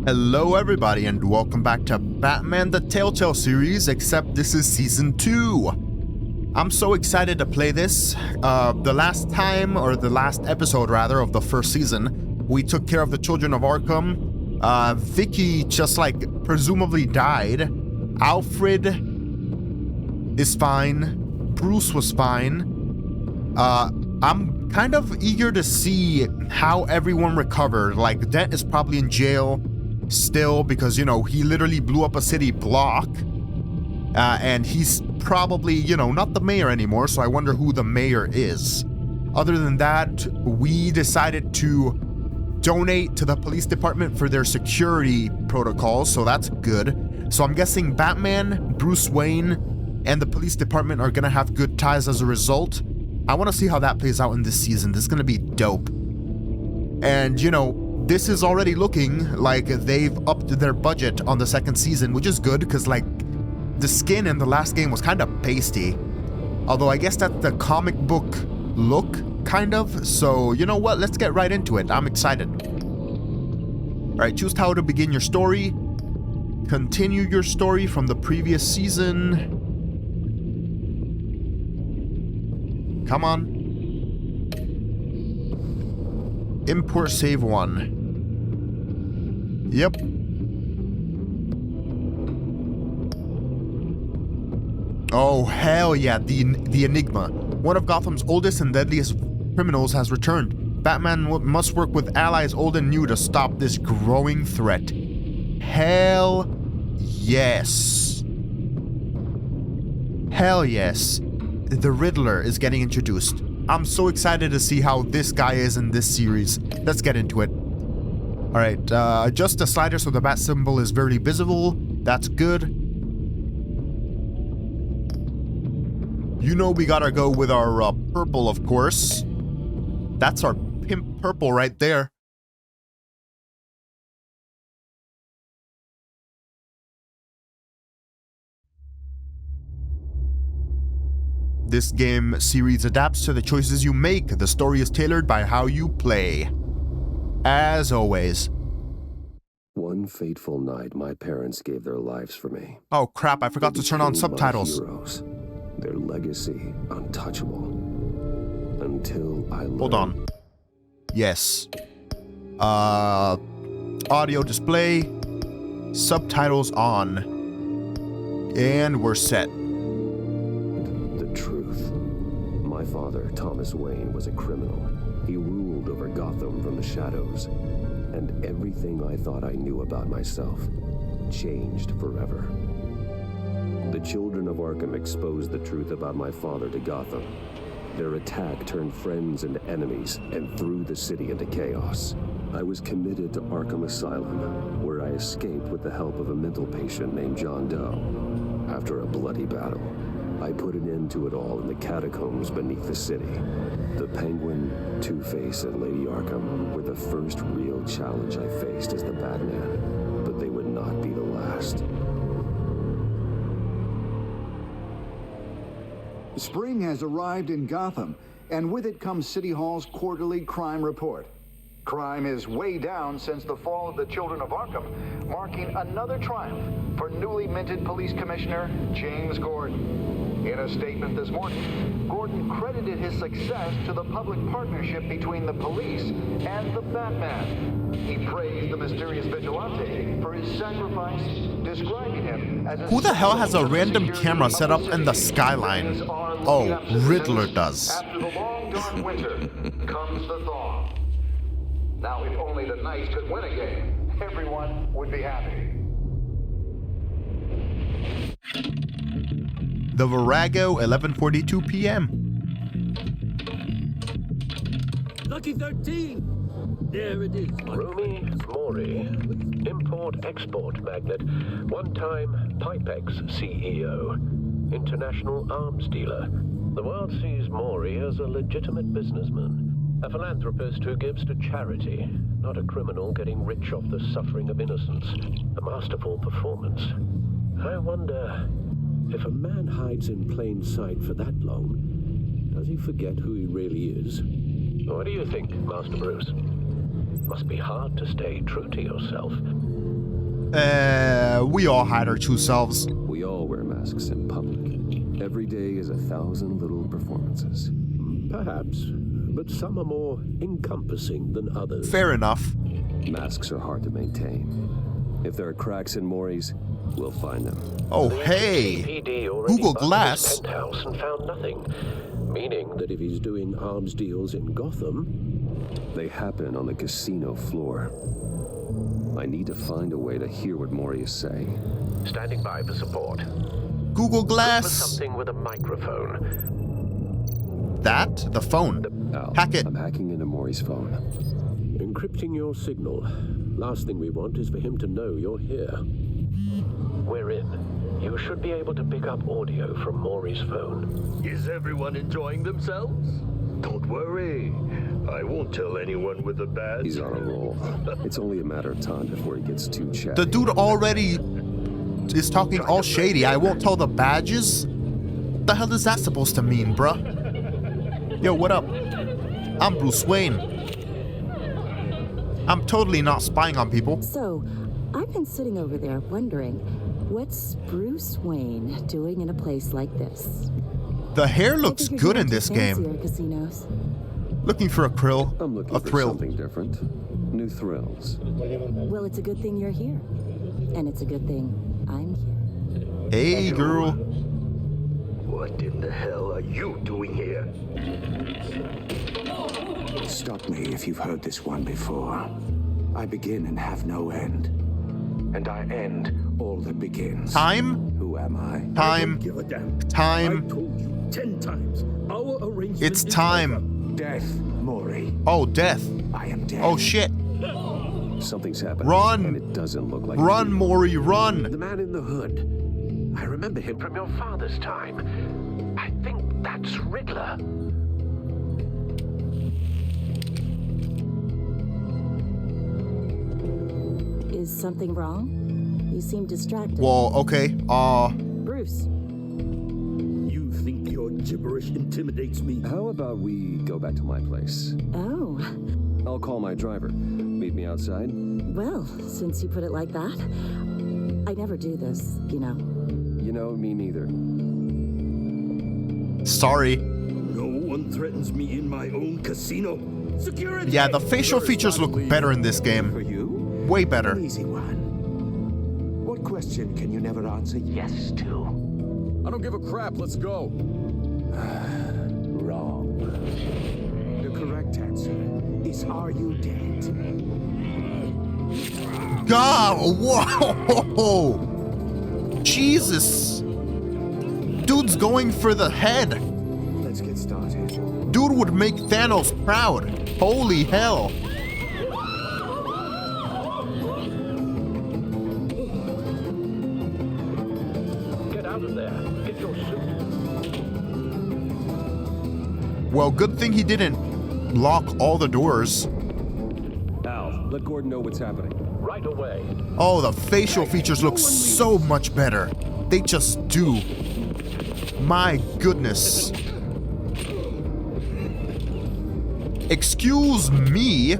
Hello everybody and welcome back to Batman the Telltale series, except this is Season 2. I'm so excited to play this. The last episode rather, of the first season, we took care of the children of Arkham. Vicky just presumably died. Alfred is fine. Bruce was fine. I'm kind of eager to see how everyone recovered. Dent is probably in jail still because, he literally blew up a city block. And he's probably, not the mayor anymore, so I wonder who the mayor is. Other than that, we decided to donate to the police department for their security protocols, so that's good. So I'm guessing Batman, Bruce Wayne, and the police department are gonna have good ties as a result. I want to see how that plays out in this season. This is gonna be dope. And, this is already looking like they've upped their budget on the second season, which is good because, the skin in the last game was kind of pasty. Although I guess that's the comic book look, kind of. So, you know what? Let's get right into it. I'm excited. Alright, choose how to begin your story. Continue your story from the previous season. Come on. Import save 1. Yep. Oh, hell yeah, the Enigma. One of Gotham's oldest and deadliest criminals has returned. Batman must work with allies old and new to stop this growing threat. Hell yes. Hell yes. The Riddler is getting introduced. I'm so excited to see how this guy is in this series. Let's get into it. Alright, adjust the slider so the bat symbol is very visible. That's good. We gotta go with our purple, of course. That's our pimp purple right there. This game series adapts to the choices you make. The story is tailored by how you play. As always. One fateful night, my parents gave their lives for me. Oh crap, I forgot to turn on subtitles. My heroes, their legacy untouchable. Until I learned... Hold on. Yes. Audio display. Subtitles on. And we're set. The truth. My father, Thomas Wayne, was a criminal. He ruled over Gotham from the shadows. And everything I thought I knew about myself changed forever. The children of Arkham exposed the truth about my father to Gotham. Their attack turned friends into enemies and threw the city into chaos. I was committed to Arkham Asylum, where I escaped with the help of a mental patient named John Doe. After a bloody battle, I put an end to it all in the catacombs beneath the city. The Penguin, Two-Face, and Lady Arkham were the first real challenge I faced as the Batman, but they would not be the last. Spring has arrived in Gotham, and with it comes City Hall's quarterly crime report. Crime is way down since the fall of the Children of Arkham, marking another triumph for newly minted Police Commissioner James Gordon. In a statement this morning, Gordon credited his success to the public partnership between the police and the Batman. He praised the mysterious vigilante for his sacrifice, describing him as a... Who the hell has a random camera set up in the skyline? Oh, Riddler does. After the long dark winter comes the thaw. Now, if only the Knights could win a game, everyone would be happy. The Virago, 11:42 p.m. Lucky 13! There it is. Romy Mori, import-export magnate, one-time Pipex CEO, international arms dealer. The world sees Mori as a legitimate businessman, a philanthropist who gives to charity, not a criminal getting rich off the suffering of innocence. A masterful performance. I wonder, if a man hides in plain sight for that long, does he forget who he really is? What do you think, Master Bruce? Must be hard to stay true to yourself. We all hide our true selves. We all wear masks in public. Every day is 1,000 little performances. Perhaps, but some are more encompassing than others. Fair enough. Masks are hard to maintain. If there are cracks in Maury's, we'll find them. Oh, hey! Google Glass. Penthouse and found nothing, meaning that if he's doing arms deals in Gotham, They happen on the casino floor. I need to find a way to hear what Maury is saying. standing by for support. Google Look for Glass. something with a microphone. That? The phone. Al, Hack it. I'm hacking into Maury's phone. Encrypting your signal. Last thing we want is for him to know you're here. We're in. You should be able to pick up audio from Maury's phone. Is everyone enjoying themselves? Don't worry. I won't tell anyone with a badge. He's on a roll. It's only a matter of time before he gets too chatty. The dude already is talking all shady. I won't tell the badges? What the hell is that supposed to mean, bruh? Yo, what up? I'm Bruce Wayne. I'm totally not spying on people. So, I've been sitting over there wondering, what's Bruce Wayne doing in a place like this? The hair I looks figured good you in went this to game. fancier casinos. Looking for a krill, I'm looking a for thrill. something different. New thrills. Well, it's a good thing you're here. And it's a good thing I'm here. Hey, girl. What in the hell are you doing here? Stop me if you've heard this one before. I begin and have no end. And I end all that begins. Time? Who am I? Time. Give a damn. I Time. told you 10 times. Our arrangement It's is time. Death, Maury. Oh, death. I am dead. Oh, shit. Something's happening. Run. And it doesn't look like Run, Maury, run. The man in the hood. I remember him from your father's time. I think that's Riddler. Is something wrong? You seem distracted. Well, okay. Bruce, You think your gibberish intimidates me? How about we go back to my place? oh, I'll call my driver. Meet me outside. well, since you put it like that, I never do this, you know. You know, me neither. Sorry. No one threatens me in my own casino. Security! Yeah, the facial features look better in this For game. you? Way better. An easy one. What question can you never answer yes to? I don't give a crap. Let's go. Wrong. The correct answer is, are you dead? God, whoa! Jesus! Dude's going for the head. Let's get started. Dude would make Thanos proud. Holy hell. Get out of there. Get your suit. Well, good thing he didn't lock all the doors. Al, let Gordon know what's happening. Right away. Oh, the facial features look so much better. They just do. My goodness. Excuse me,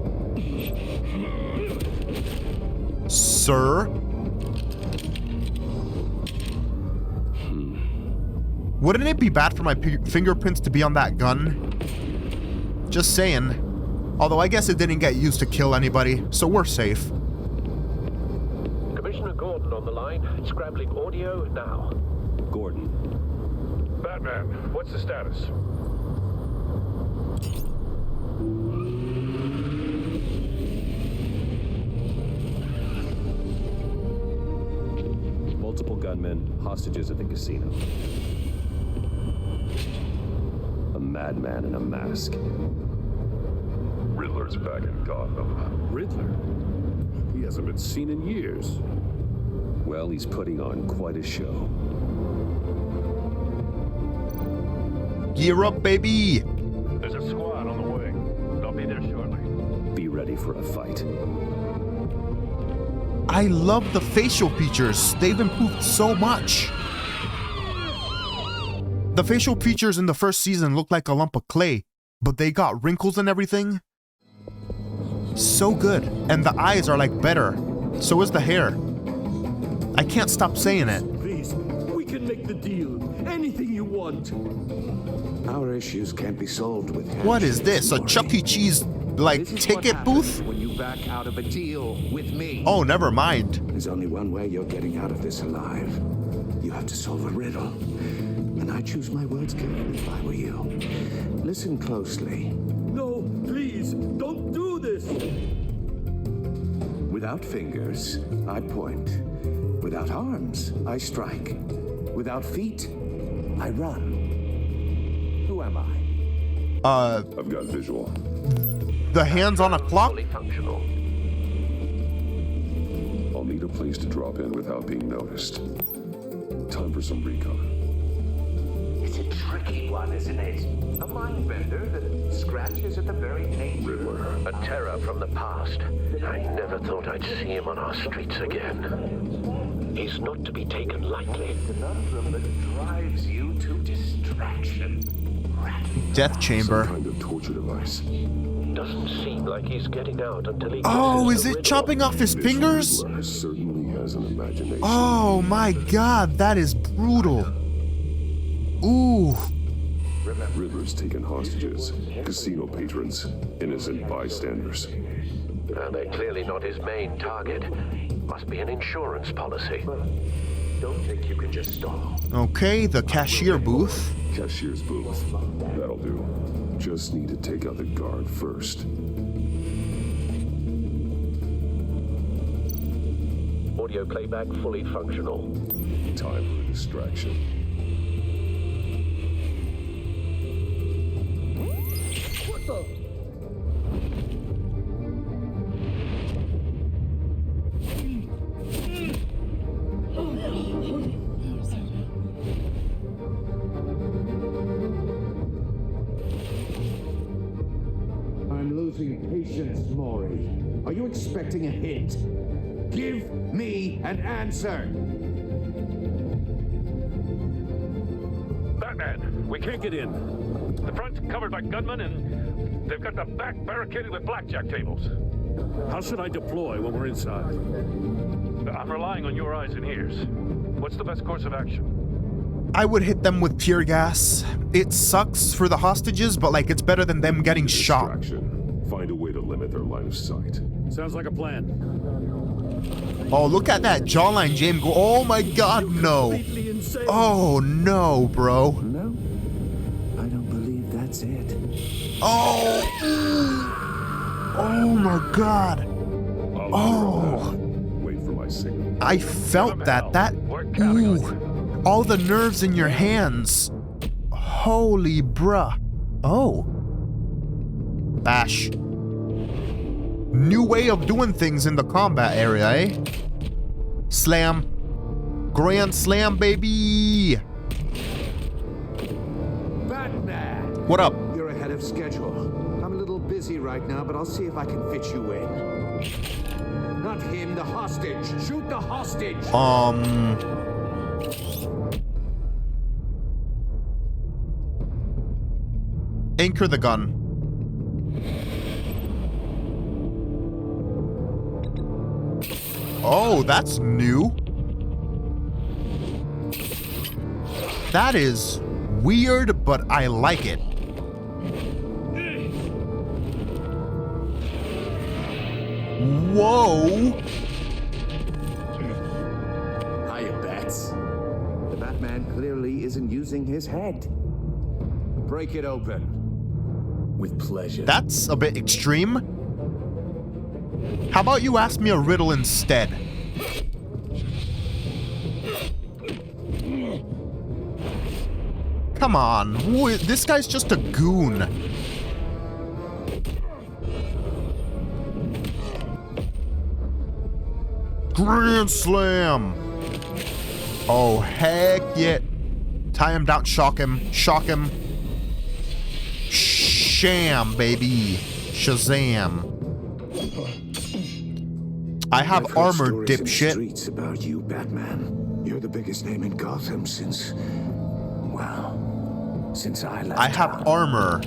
sir. Wouldn't it be bad for my fingerprints to be on that gun? Just saying. Although I guess it didn't get used to kill anybody, so we're safe. Commissioner Gordon on the line. Scrambling audio now. Gordon. Batman, what's the status? Multiple gunmen, hostages at the casino. A madman in a mask. Riddler's back in Gotham. Riddler? He hasn't been seen in years. Well, he's putting on quite a show. Gear up, baby. There's a squad on the way. They'll be there shortly. Be ready for a fight. I love the facial features. They've improved so much. The facial features in the first season looked like a lump of clay, but they got wrinkles and everything. So good. And the eyes are like better. So is the hair. I can't stop saying it. Please, we can make the deal. Anything you want. Our issues can't be solved with What is this? A handshakes, Chuck E. Cheese, like, This is what ticket happens booth? when you back out of a deal with me. Oh, never mind. There's only one way you're getting out of this alive. You have to solve a riddle. And I choose my words carefully if I were you. Listen closely. No, please, don't do this. Without fingers, I point. Without arms, I strike. Without feet, I run. Who am I? I've got visual. The hands on a clock? Fully functional. I'll need a place to drop in without being noticed. Time for some recon. It's a tricky one, isn't it? A mind bender that scratches at the very nature. Riddler. A terror from the past. I never thought I'd see him on our streets again. He's not to be taken lightly. The conundrum that drives you to distraction. Death chamber. Some kind of torture device. Doesn't seem like he's getting out until he Oh, guesses is the it riddle. chopping off his fingers? Riddler certainly has an imagination. Oh my god, that is brutal. Ooh. Riddler's taken hostages, casino patrons, innocent bystanders. They're clearly not his main target. Must be an insurance policy. Don't think you can just stall. Okay, the cashier booth. Cashier's booth. That'll do. Just need to take out the guard first. Audio playback fully functional. Time for a distraction. What the? I'm losing patience, Maury. Are you expecting a hint? Give me an answer. Batman, we can't get in. The front's covered by gunmen, and they've got the back barricaded with blackjack tables. How should I deploy when we're inside? I'm relying on your eyes and ears. What's the best course of action? I would hit them with tear gas. It sucks for the hostages, but like it's better than them getting shot. Distraction. Find a way to limit their line of sight. Sounds like a plan. Oh, look at that jawline, James. Go. Oh my god, no. Completely insane. Oh no, bro. No, I don't believe that's it. Oh. Oh my god. Oh. Wait for my signal. I felt that. That. Ooh. All the nerves in your hands. Holy bruh. Oh. Bash. New way of doing things in the combat area, eh? Slam. Grand slam, baby. Batman! What up? You're ahead of schedule. I'm a little busy right now, but I'll see if I can fit you in. Not him, the hostage. Shoot the hostage! Anchor the gun. Oh, that's new. That is weird, but I like it. Whoa. Hiya, Bats. The Batman clearly isn't using his head. Break it open. With pleasure. That's a bit extreme. How about you ask me a riddle instead? Come on, this guy's just a goon. Grand slam. Oh, heck yeah. Tie him down, shock him, shock him. Sham, baby. Shazam. I have armor, dipshit. Streets about you, Batman. You're the biggest name in Gotham since, well, since I left. I have town. armor.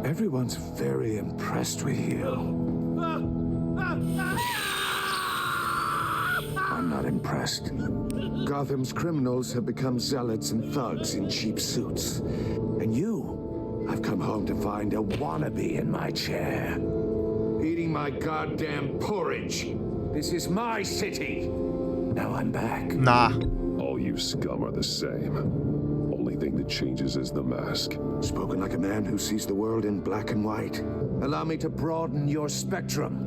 Everyone's very impressed with you. I I'm not impressed. Gotham's criminals have become zealots and thugs in cheap suits. And you, I've come home to find a wannabe in my chair. Eating my goddamn porridge. This is my city. Now I'm back. Nah. All you scum are the same. Only thing that changes is the mask. Spoken like a man who sees the world in black and white. Allow me to broaden your spectrum.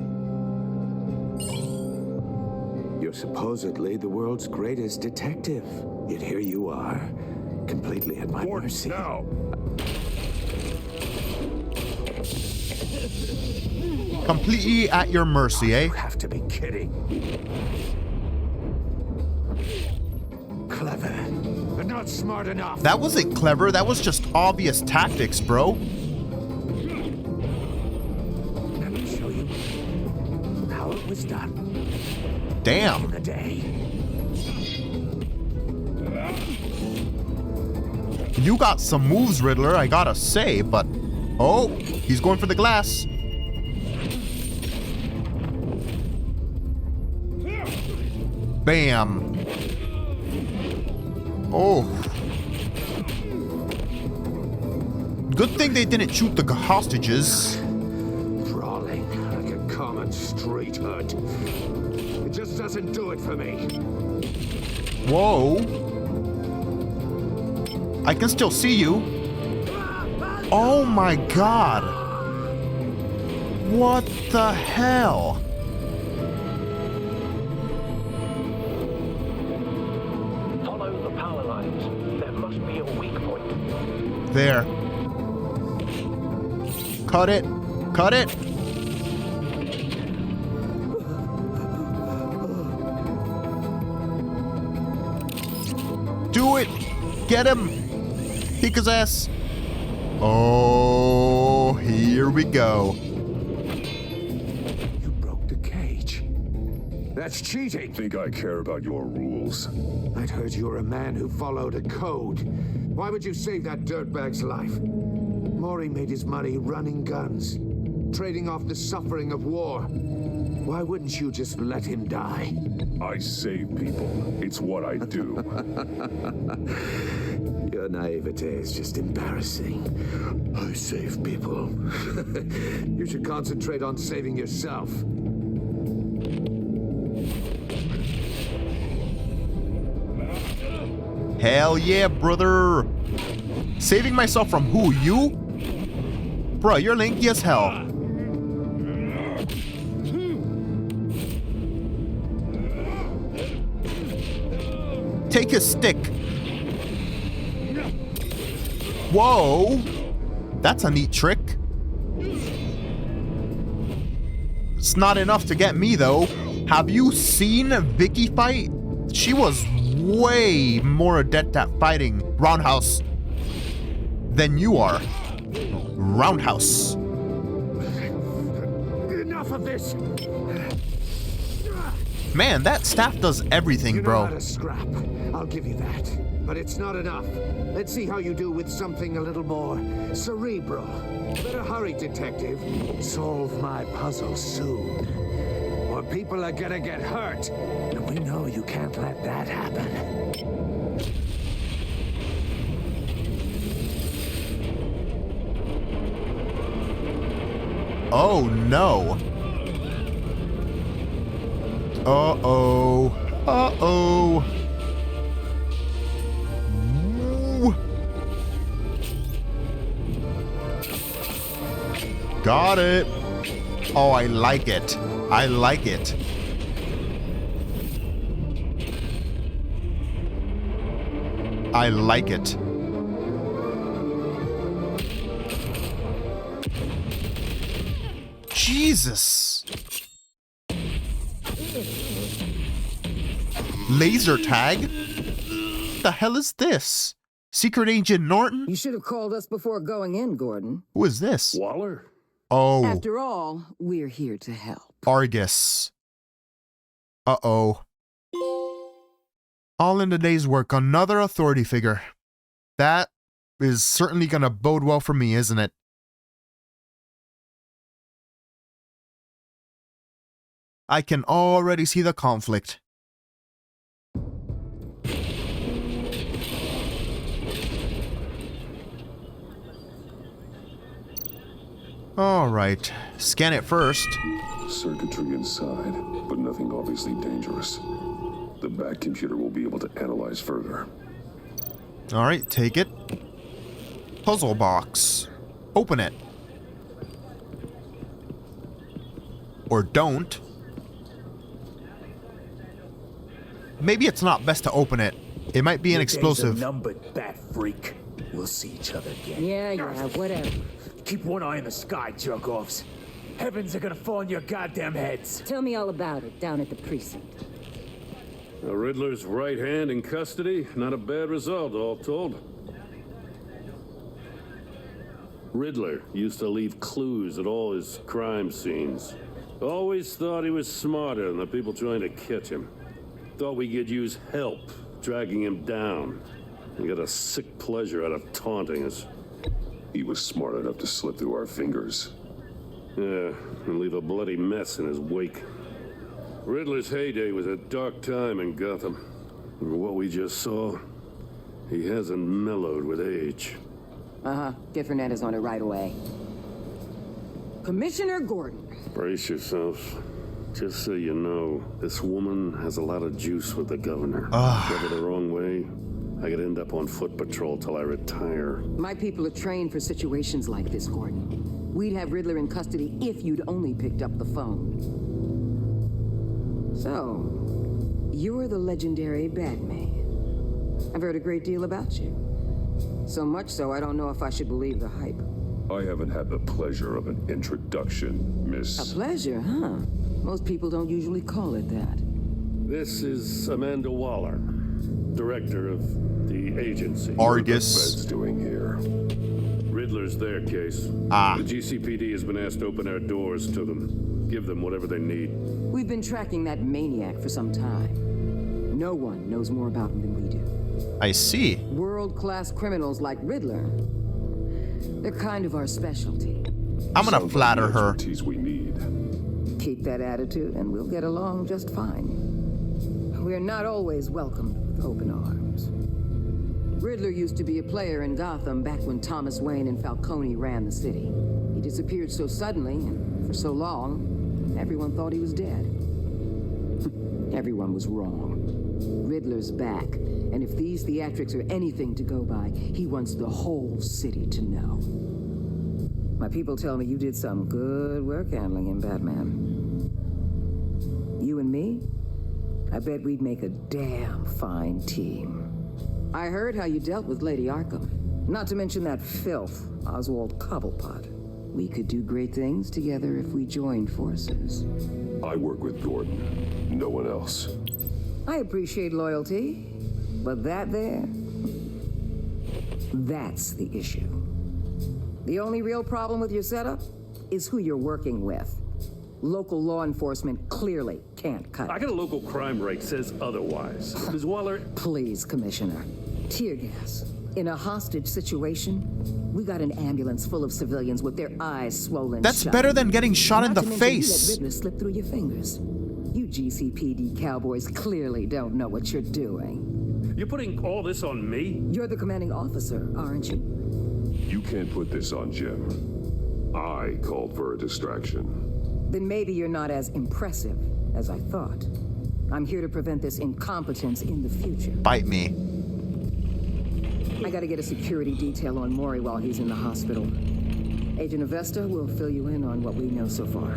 You're supposedly the world's greatest detective. Yet here you are, completely at my mercy. Now! Completely at your mercy, eh? You have to be kidding. Clever, but not smart enough. That wasn't clever, that was just obvious tactics, bro. Let me show you how it was done. Damn. In the day. You got some moves, Riddler, I gotta say, but... Oh, he's going for the glass. Bam. Oh. Good thing they didn't shoot the hostages. Brawling like a common street hood. It just doesn't do it for me. Whoa. I can still see you. Oh my god. What the hell? Follow the power lines. There must be a weak point. There. Cut it. Cut it. Do it. Get him. Kick his ass. Oh, here we go. You broke the cage. That's cheating. Think I care about your rules? I'd heard you were a man who followed a code. Why would you save that dirtbag's life? Maury made his money running guns, trading off the suffering of war. Why wouldn't you just let him die? I save people. It's what I do. Your naivete is just embarrassing. I save people. You should concentrate on saving yourself. Hell yeah, brother. Saving myself from who? You? Bruh, you're lanky as hell. Take his stick. Whoa. That's a neat trick. It's not enough to get me, though. Have you seen Vicky fight? She was way more adept at fighting roundhouse than you are. Roundhouse. Enough of this. Man, that staff does everything, You know bro. how to scrap. I'll give you that. But it's not enough. Let's see how you do with something a little more cerebral. Better hurry, detective. Solve my puzzle soon. Or people are gonna get hurt. And we know you can't let that happen. Oh no. Uh-oh. Uh-oh. Woo. Got it. Oh, I like it. I like it. I like it. Jesus. Laser tag? What the hell is this? Secret Agent Norton? You should have called us before going in, Gordon. Who is this? Waller? Oh, After all, we're here to help. Argus. Uh-oh. All in the day's work, another authority figure. That is certainly gonna bode well for me, isn't it? I can already see the conflict. Alright, scan it first. Circuitry inside, but nothing obviously dangerous. The back computer will be able to analyze further. Alright, take it. Puzzle box. Open it. Or don't. Maybe it's not best to open it. It might be an explosive. Numbered, bat freak. We'll see each other again. Yeah, whatever. Keep one eye in the sky, jerk-offs. Heavens are gonna fall on your goddamn heads. Tell me all about it down at the precinct. The Riddler's right hand in custody. Not a bad result, all told. Riddler used to leave clues at all his crime scenes. Always thought he was smarter than the people trying to catch him. Thought we could use help dragging him down. He got a sick pleasure out of taunting us. He was smart enough to slip through our fingers. Yeah, and leave a bloody mess in his wake. Riddler's heyday was a dark time in Gotham. And what we just saw, he hasn't mellowed with age. Get Fernandez on it right away. Commissioner Gordon. Brace yourselves. Just so you know, this woman has a lot of juice with the governor. Rub it the wrong way, I could end up on foot patrol till I retire. My people are trained for situations like this, Gordon. We'd have Riddler in custody if you'd only picked up the phone. So, you're the legendary Batman. I've heard a great deal about you. So much so, I don't know if I should believe the hype. I haven't had the pleasure of an introduction, Miss... A pleasure, huh? Most people don't usually call it that. This is Amanda Waller, director of the agency. Argus. What's Fed's doing here? Riddler's their case. The GCPD has been asked to open our doors to them. Give them whatever they need. We've been tracking that maniac for some time. No one knows more about him than we do. I see. World-class criminals like Riddler. They're kind of our specialty. I'm gonna flatter her. We need. Keep that attitude and we'll get along just fine. We're not always welcomed with open arms. Riddler used to be a player in Gotham back when Thomas Wayne and Falcone ran the city. He disappeared so suddenly and for so long, everyone thought he was dead. Everyone was wrong. Riddler's back, and if these theatrics are anything to go by, he wants the whole city to know. My people tell me you did some good work handling him, Batman. You and me? I bet we'd make a damn fine team. I heard how you dealt with Lady Arkham. Not to mention that filth, Oswald Cobblepot. We could do great things together if we joined forces. I work with Gordon. No one else. I appreciate loyalty, but that there, that's the issue. The only real problem with your setup is who you're working with. Local law enforcement clearly can't cut it. I got a local crime rate says otherwise. Ms. Waller... Please, Commissioner. Tear gas. In a hostage situation, we got an ambulance full of civilians with their eyes swollen That's shut. better than getting shot in the Not to mention face. you let Riddler slip through your fingers. You GCPD cowboys clearly don't know what you're doing. You're putting all this on me? You're the commanding officer, aren't you? You can't put this on Jim. I called for a distraction. Then maybe you're not as impressive as I thought. I'm here to prevent this incompetence in the future. Bite me. I gotta get a security detail on Maury while he's in the hospital. Agent Avesta will fill you in on what we know so far,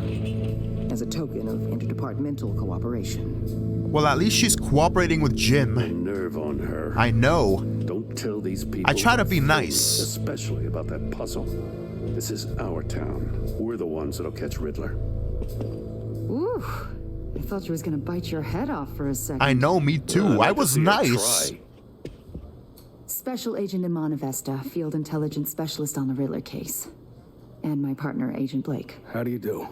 as a token of interdepartmental cooperation. Well, at least she's cooperating with Jim. The nerve on her. I know. Don't tell these people. I try to be things, nice. Especially about that puzzle. This is our town. We're the ones that'll catch Riddler. Ooh. I thought you was gonna bite your head off for a second. I know, me too. I was nice. Special Agent Iman Avesta, Field Intelligence Specialist on the Riddler case. And my partner, Agent Blake. How do you do?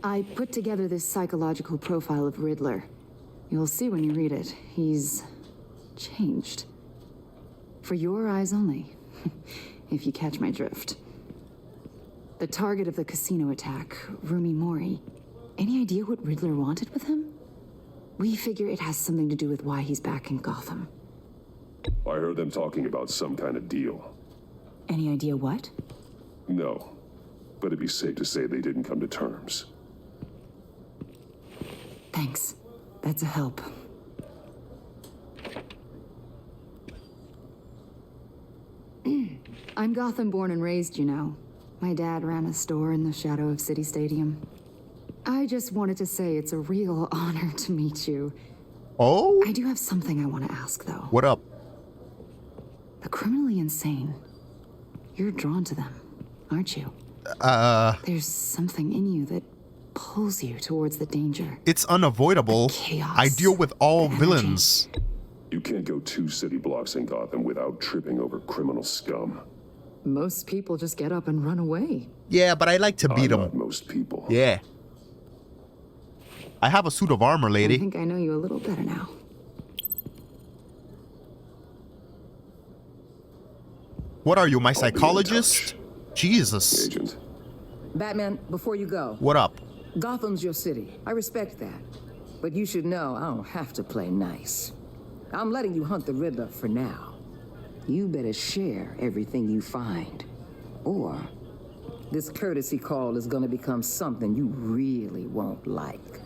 I put together this psychological profile of Riddler. You'll see when you read it. He's changed. For your eyes only, if you catch my drift. The target of the casino attack, Rumi Mori. Any idea what Riddler wanted with him? We figure it has something to do with why he's back in Gotham. I heard them talking about some kind of deal. Any idea what? No. but it'd be safe to say they didn't come to terms. Thanks. That's a help. I'm Gotham born and raised, you know. My dad ran a store in the shadow of City Stadium. I just wanted to say it's a real honor to meet you. Oh? I do have something I want to ask, though. What up? The criminally insane. You're drawn to them, aren't you? There's something in you that pulls you towards the danger. It's unavoidable. Chaos. I deal with all villains. You can't go 2 city blocks in Gotham without tripping over criminal scum. Most people just get up and run away. Yeah, but I like to beat them. Not most people. Yeah. I have a suit of armor, lady. I think I know you a little better now. What are you, my psychologist? Jesus. Agent. Batman, before you go. What up? Gotham's your city. I respect that. But you should know I don't have to play nice. I'm letting you hunt the Riddler for now. You better share everything you find. Or this courtesy call is gonna become something you really won't like.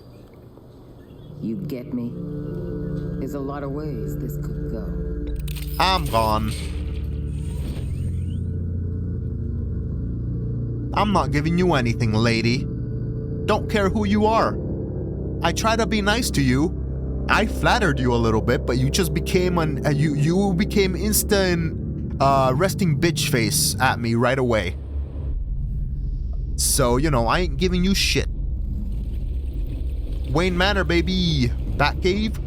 You get me? There's a lot of ways this could go. I'm gone. I'm not giving you anything, lady. Don't care who you are. I try to be nice to you. I flattered you a little bit, but you just became you became instant resting bitch face at me right away. So, you know, I ain't giving you shit. Wayne Manor, baby. Batcave.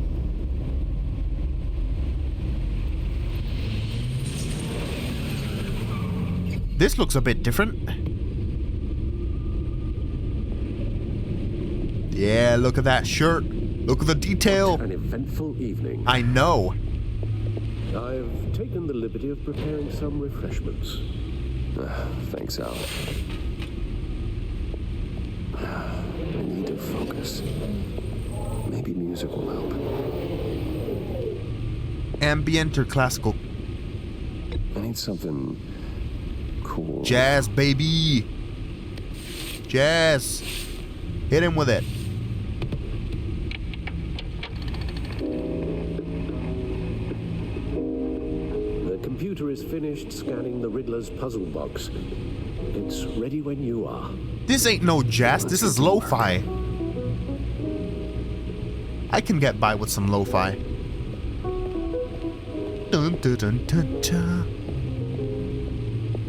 This looks a bit different. Yeah, look at that shirt. Look at the detail. An eventful evening. I know. I've taken the liberty of preparing some refreshments. Thanks, Al. I need to focus. Maybe music will help. Ambient or classical? I need something cool. Jazz, baby. Jazz. Hit him with it. The computer is finished scanning the Riddler's puzzle box. It's ready when you are. This ain't no jazz, this is lo-fi. I can get by with some lo-fi. Dun dun dun dun dun.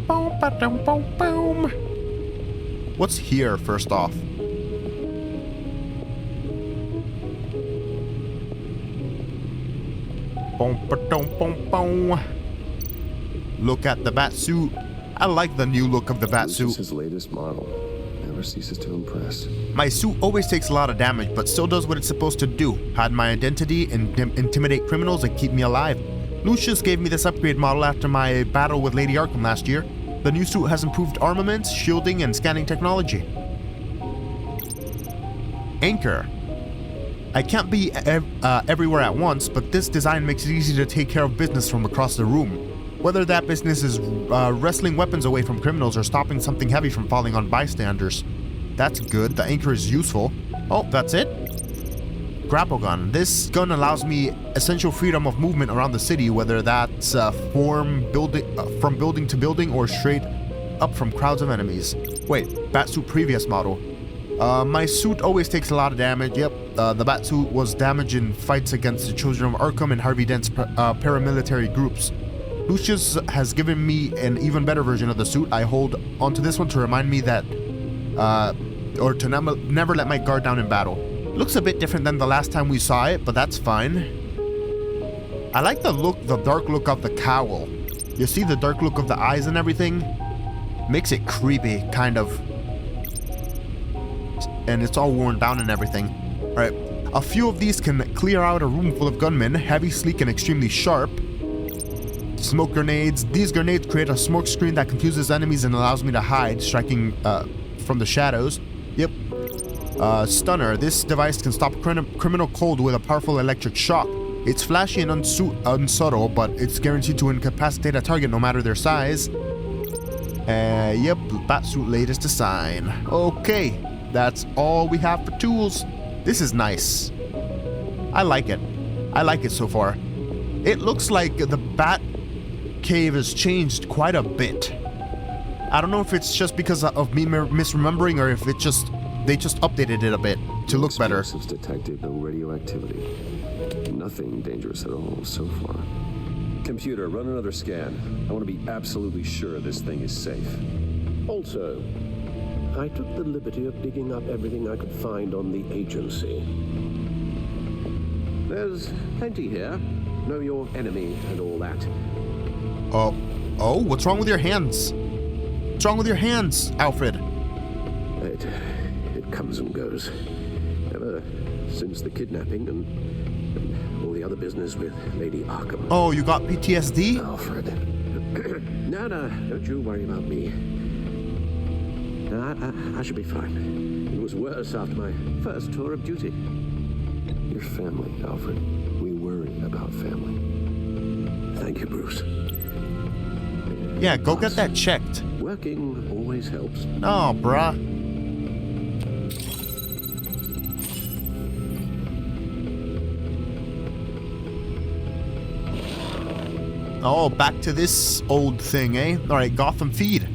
Boom, ba-dum, boom, boom. What's here, first off? Boom, ba-dum, boom, boom. Look at the bat suit. I like the new look of the bat suit. This is his latest model. Never ceases to impress. My suit always takes a lot of damage, but still does what it's supposed to do. Hide my identity, and intimidate criminals, and keep me alive. Lucius gave me this upgrade model after my battle with Lady Arkham last year. The new suit has improved armaments, shielding, and scanning technology. Anchor. I can't be everywhere at once, but this design makes it easy to take care of business from across the room. Whether that business is wrestling weapons away from criminals or stopping something heavy from falling on bystanders. That's good. The anchor is useful. Oh, that's it? Grapple Gun. This gun allows me essential freedom of movement around the city, whether that's from building to building or straight up from crowds of enemies. Wait, Batsuit previous model. My suit always takes a lot of damage. Yep, the Batsuit was damaged in fights against the Children of Arkham and Harvey Dent's paramilitary groups. Lucius has given me an even better version of the suit. I hold onto this one to remind me that, or to never let my guard down in battle. Looks a bit different than the last time we saw it, but that's fine. I like the dark look of the cowl. You see the dark look of the eyes and everything? Makes it creepy, kind of. And it's all worn down and everything. Alright, a few of these can clear out a room full of gunmen, heavy, sleek, and extremely sharp. Smoke grenades. These grenades create a smoke screen that confuses enemies and allows me to hide, striking from the shadows. Yep. Stunner. This device can stop criminal cold with a powerful electric shock. It's flashy and unsubtle, but it's guaranteed to incapacitate a target no matter their size. Yep, Batsuit latest design. Okay, that's all we have for tools. This is nice. I like it. I like it so far. It looks like the Bat Cave has changed quite a bit. I don't know if it's just because of me misremembering or if they just updated it a bit to look better. Explosives detected, no radioactivity. Nothing dangerous at all so far. Computer, run another scan. I want to be absolutely sure this thing is safe. Also, I took the liberty of digging up everything I could find on the agency. There's plenty here. Know your enemy and all that. Oh, what's wrong with your hands? What's wrong with your hands, Alfred? It comes and goes. Ever since the kidnapping and all the other business with Lady Arkham. Oh, you got PTSD? Alfred. No, don't you worry about me. I should be fine. It was worse after my first tour of duty. Your family, Alfred. We worry about family. Thank you, Bruce. Yeah, go get that checked. Working always helps. Oh, bruh. Oh, back to this old thing, eh? Alright, Gotham Feed.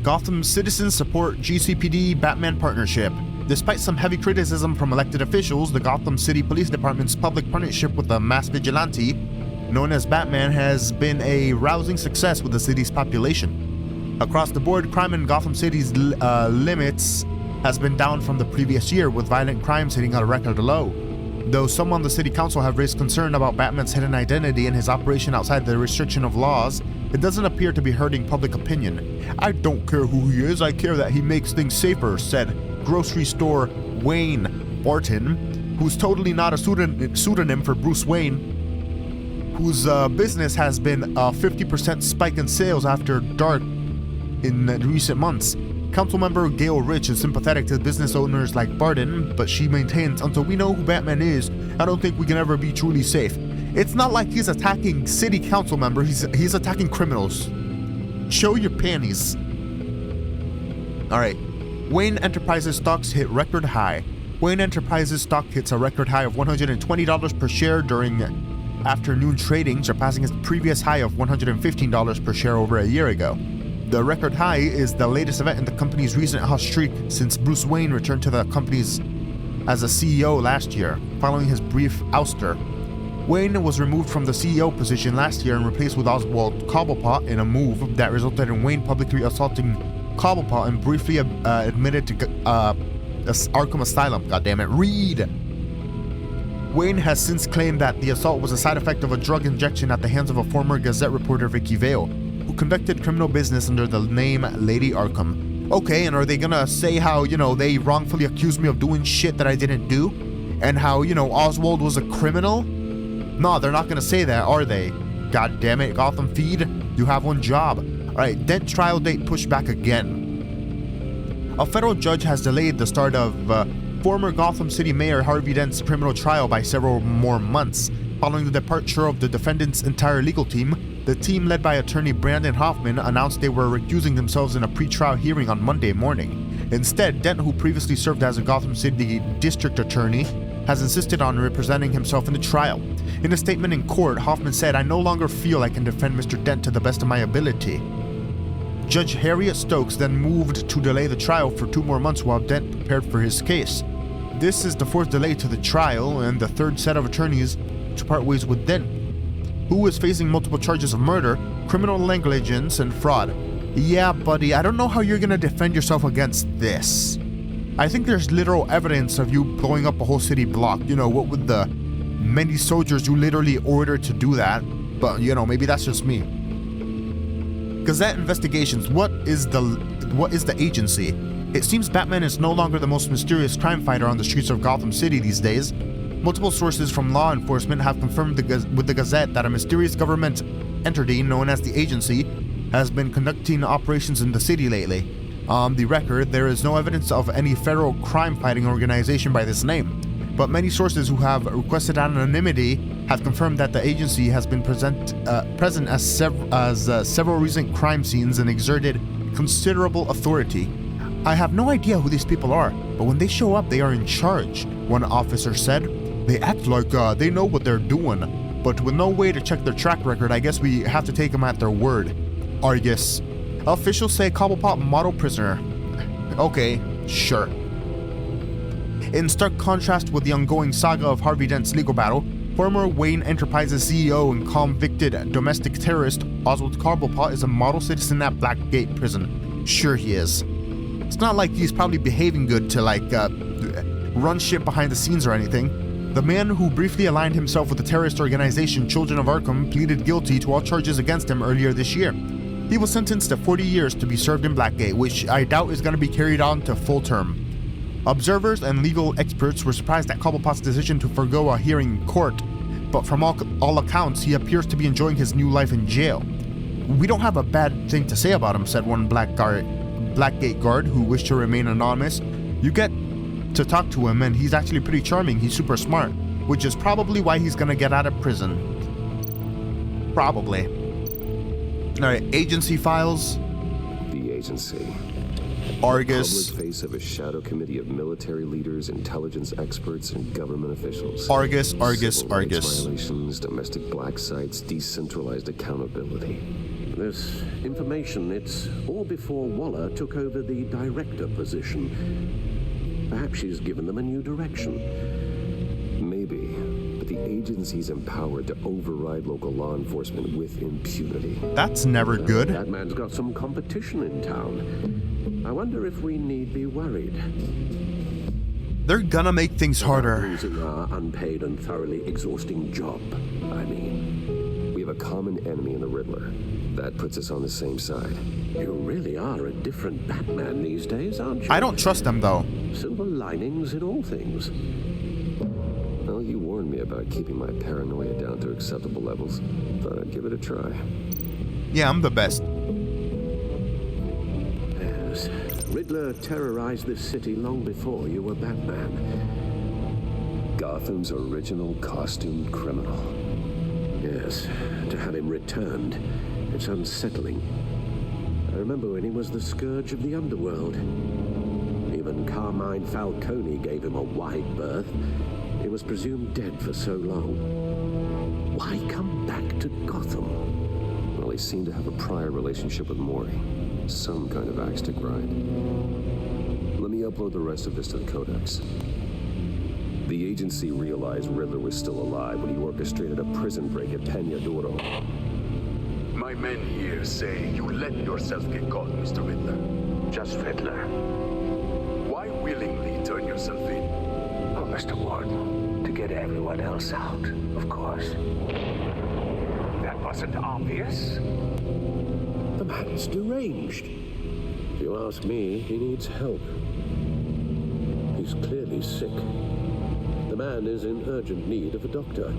Gotham citizens support GCPD Batman partnership. Despite some heavy criticism from elected officials, the Gotham City Police Department's public partnership with the mass vigilante known as Batman has been a rousing success with the city's population. Across the board, crime in Gotham City's limits has been down from the previous year, with violent crime hitting a record low. Though some on the city council have raised concern about Batman's hidden identity and his operation outside the restriction of laws, it doesn't appear to be hurting public opinion. I don't care who he is, I care that he makes things safer, said grocery store Wayne Barton, who's totally not a pseudonym for Bruce Wayne, whose business has been a 50% spike in sales after dark in recent months. Councilmember Gail Rich is sympathetic to business owners like Barton, but she maintains, until we know who Batman is, I don't think we can ever be truly safe. It's not like he's attacking city council members, he's attacking criminals. Show your panties. Alright, Wayne Enterprises stocks hit record high. Wayne Enterprises stock hits a record high of $120 per share during afternoon trading, surpassing its previous high of $115 per share over a year ago. The record high is the latest event in the company's recent hot streak since Bruce Wayne returned to the company's as a CEO last year, following his brief ouster. Wayne was removed from the CEO position last year and replaced with Oswald Cobblepot in a move that resulted in Wayne publicly assaulting Cobblepot and briefly admitted to Arkham Asylum. Goddammit, read! Wayne has since claimed that the assault was a side effect of a drug injection at the hands of a former Gazette reporter, Vicky Vale, who conducted criminal business under the name Lady Arkham. Okay, and are they gonna say how, they wrongfully accused me of doing shit that I didn't do? And how, Oswald was a criminal? No, they're not gonna say that, are they? God damn it, Gotham Feed, you have one job. Alright, Dent trial date pushed back again. A federal judge has delayed the start of former Gotham City Mayor Harvey Dent's criminal trial by several more months. Following the departure of the defendant's entire legal team, the team led by attorney Brandon Hoffman announced they were recusing themselves in a pre-trial hearing on Monday morning. Instead, Dent, who previously served as a Gotham City district attorney, has insisted on representing himself in the trial. In a statement in court, Hoffman said, "I no longer feel I can defend Mr. Dent to the best of my ability." Judge Harriet Stokes then moved to delay the trial for 2 more months while Dent prepared for his case. This is the 4th delay to the trial and the 3rd set of attorneys to part ways with Dent, who is facing multiple charges of murder, criminal negligence, and fraud. Yeah, buddy, I don't know how you're gonna defend yourself against this. I think there's literal evidence of you blowing up a whole city block, what with the many soldiers you literally ordered to do that, but maybe that's just me. Gazette Investigations, what is the agency? It seems Batman is no longer the most mysterious crime fighter on the streets of Gotham City these days. Multiple sources from law enforcement have confirmed with the Gazette that a mysterious government entity known as the agency has been conducting operations in the city lately. On the record, there is no evidence of any federal crime-fighting organization by this name, but many sources who have requested anonymity have confirmed that the agency has been present as several recent crime scenes and exerted considerable authority. I have no idea who these people are, but when they show up, they are in charge, one officer said. They act like they know what they're doing, but with no way to check their track record, I guess we have to take them at their word. Argus. Officials say Cobblepot model prisoner. Okay, sure. In stark contrast with the ongoing saga of Harvey Dent's legal battle, former Wayne Enterprises CEO and convicted domestic terrorist Oswald Cobblepot is a model citizen at Blackgate Prison. Sure he is. It's not like he's probably behaving good to run shit behind the scenes or anything. The man who briefly aligned himself with the terrorist organization Children of Arkham pleaded guilty to all charges against him earlier this year. He was sentenced to 40 years to be served in Blackgate, which I doubt is going to be carried on to full term. Observers and legal experts were surprised at Cobblepot's decision to forgo a hearing in court, but from all accounts, he appears to be enjoying his new life in jail. We don't have a bad thing to say about him, said one Blackgate guard who wished to remain anonymous. You get to talk to him and he's actually pretty charming. He's super smart, which is probably why he's gonna get out of prison. Probably. Alright, agency files. The agency. Argus. The public face of a shadow committee of military leaders, intelligence experts, and government officials. Argus. Civil rights violations, domestic black sites, decentralized accountability. This information, it's all before Waller took over the director position. Perhaps she's given them a new direction. Maybe, but the agency's empowered to override local law enforcement with impunity. That's never good. That man's got some competition in town. I wonder if we need be worried. They're gonna make things harder. Losing our unpaid and thoroughly exhausting job, I mean. We have a common enemy in the Riddler. That puts us on the same side. You really are a different Batman these days, aren't you? I don't trust them, though. Silver linings in all things. Well, you warned me about keeping my paranoia down to acceptable levels. Thought I'd give it a try. Yeah, I'm the best. Yes. Riddler terrorized this city long before you were Batman. Gotham's original costumed criminal. Yes, to have him returned, it's unsettling. I remember when he was the scourge of the underworld. Even Carmine Falcone gave him a wide berth. He was presumed dead for so long. Why come back to Gotham? Well, he seemed to have a prior relationship with Mori. Some kind of axe to grind. Let me upload the rest of this to the Codex. The agency realized Riddler was still alive when he orchestrated a prison break at Peñadoro. My men here say you let yourself get caught, Mr. Riddler. Just Riddler. Why willingly turn yourself in? Oh, Mr. Warden, to get everyone else out, of course. That wasn't obvious. The man's deranged. If you ask me, he needs help. He's clearly sick. The man is in urgent need of a doctor.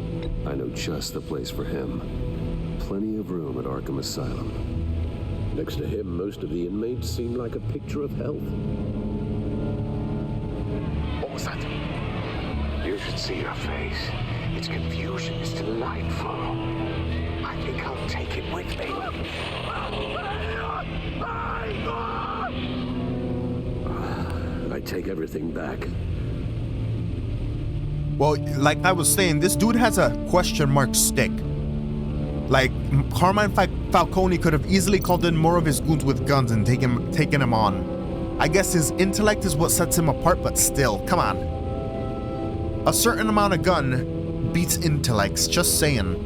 I know just the place for him. Plenty of room at Arkham Asylum. Next to him, most of the inmates seem like a picture of health. What was that? You should see her face. Its confusion is delightful. I think I'll take it with me. I take everything back. Well, like I was saying, this dude has a question mark stick. Like, Carmine Falcone could have easily called in more of his goons with guns and taken him on. I guess his intellect is what sets him apart, but still, come on. A certain amount of gun beats intellects, just saying.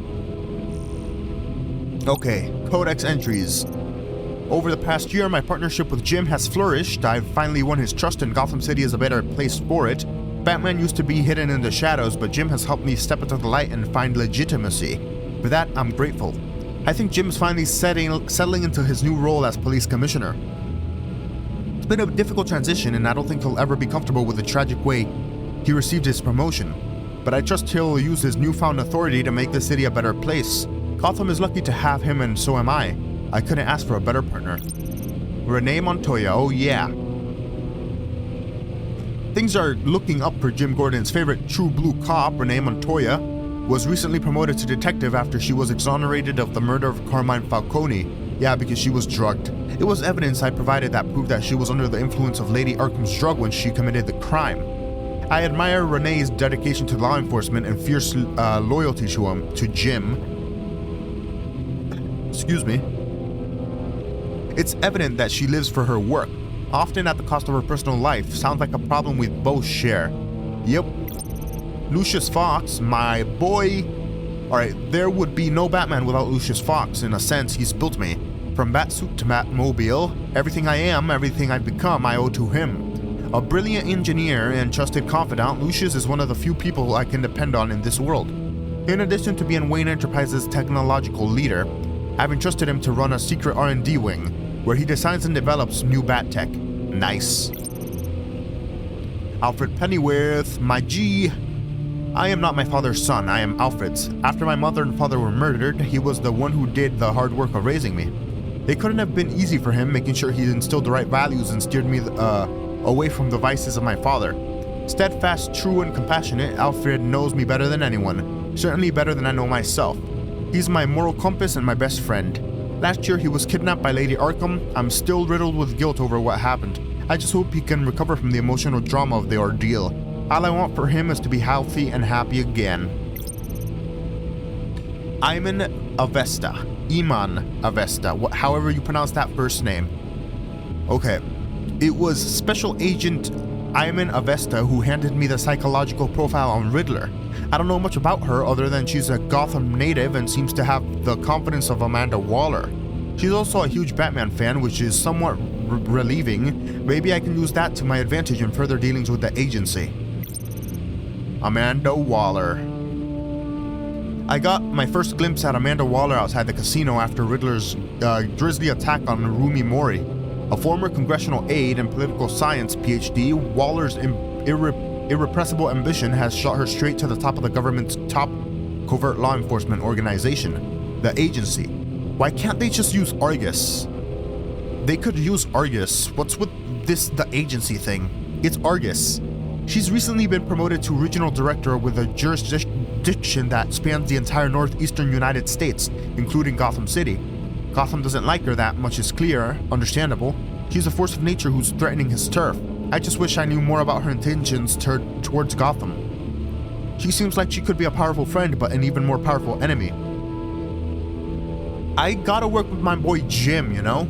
Okay, Codex entries. Over the past year, my partnership with Jim has flourished. I've finally won his trust and Gotham City is a better place for it. Batman used to be hidden in the shadows, but Jim has helped me step into the light and find legitimacy. For that, I'm grateful. I think Jim's finally settling into his new role as police commissioner. It's been a difficult transition, and I don't think he'll ever be comfortable with the tragic way he received his promotion. But I trust he'll use his newfound authority to make the city a better place. Gotham is lucky to have him, and so am I. I couldn't ask for a better partner. Renee Montoya, oh yeah. Things are looking up for Jim Gordon's favorite true blue cop, Renee Montoya, was recently promoted to detective after she was exonerated of the murder of Carmine Falcone. Yeah, because she was drugged. It was evidence I provided that proved that she was under the influence of Lady Arkham's drug when she committed the crime. I admire Renee's dedication to law enforcement and fierce loyalty to Jim. Excuse me. It's evident that she lives for her work, often at the cost of her personal life. Sounds like a problem we both share. Yep. Lucius Fox, my boy. Alright, there would be no Batman without Lucius Fox. In a sense, he's built me. From Batsuit to Batmobile, everything I am, everything I've become, I owe to him. A brilliant engineer and trusted confidant, Lucius is one of the few people I can depend on in this world. In addition to being Wayne Enterprises' technological leader, I've entrusted him to run a secret R&D wing, where he designs and develops new bat tech. Nice. Alfred Pennyworth, my G. I am not my father's son, I am Alfred's. After my mother and father were murdered, he was the one who did the hard work of raising me. It couldn't have been easy for him, making sure he instilled the right values and steered me away from the vices of my father. Steadfast, true, and compassionate, Alfred knows me better than anyone, certainly better than I know myself. He's my moral compass and my best friend. Last year he was kidnapped by Lady Arkham. I'm still riddled with guilt over what happened. I just hope he can recover from the emotional drama of the ordeal. All I want for him is to be healthy and happy again. Iman Avesta. Iman Avesta, however you pronounce that first name. Okay. It was Special Agent Iman Avesta who handed me the psychological profile on Riddler. I don't know much about her other than she's a Gotham native and seems to have the confidence of Amanda Waller. She's also a huge Batman fan, which is somewhat relieving. Maybe I can use that to my advantage in further dealings with the agency. Amanda Waller. I got my first glimpse at Amanda Waller outside the casino after Riddler's grisly attack on Rumi Mori. A former congressional aide and political science PhD, Waller's irrepressible ambition has shot her straight to the top of the government's top covert law enforcement organization, the agency. Why can't they just use Argus? They could use Argus. What's with the agency thing? It's Argus. She's recently been promoted to regional director with a jurisdiction that spans the entire northeastern United States, including Gotham City. Gotham doesn't like her that much is clear, understandable. She's a force of nature who's threatening his turf. I just wish I knew more about her intentions towards Gotham. She seems like she could be a powerful friend, but an even more powerful enemy. I gotta work with my boy Jim, you know?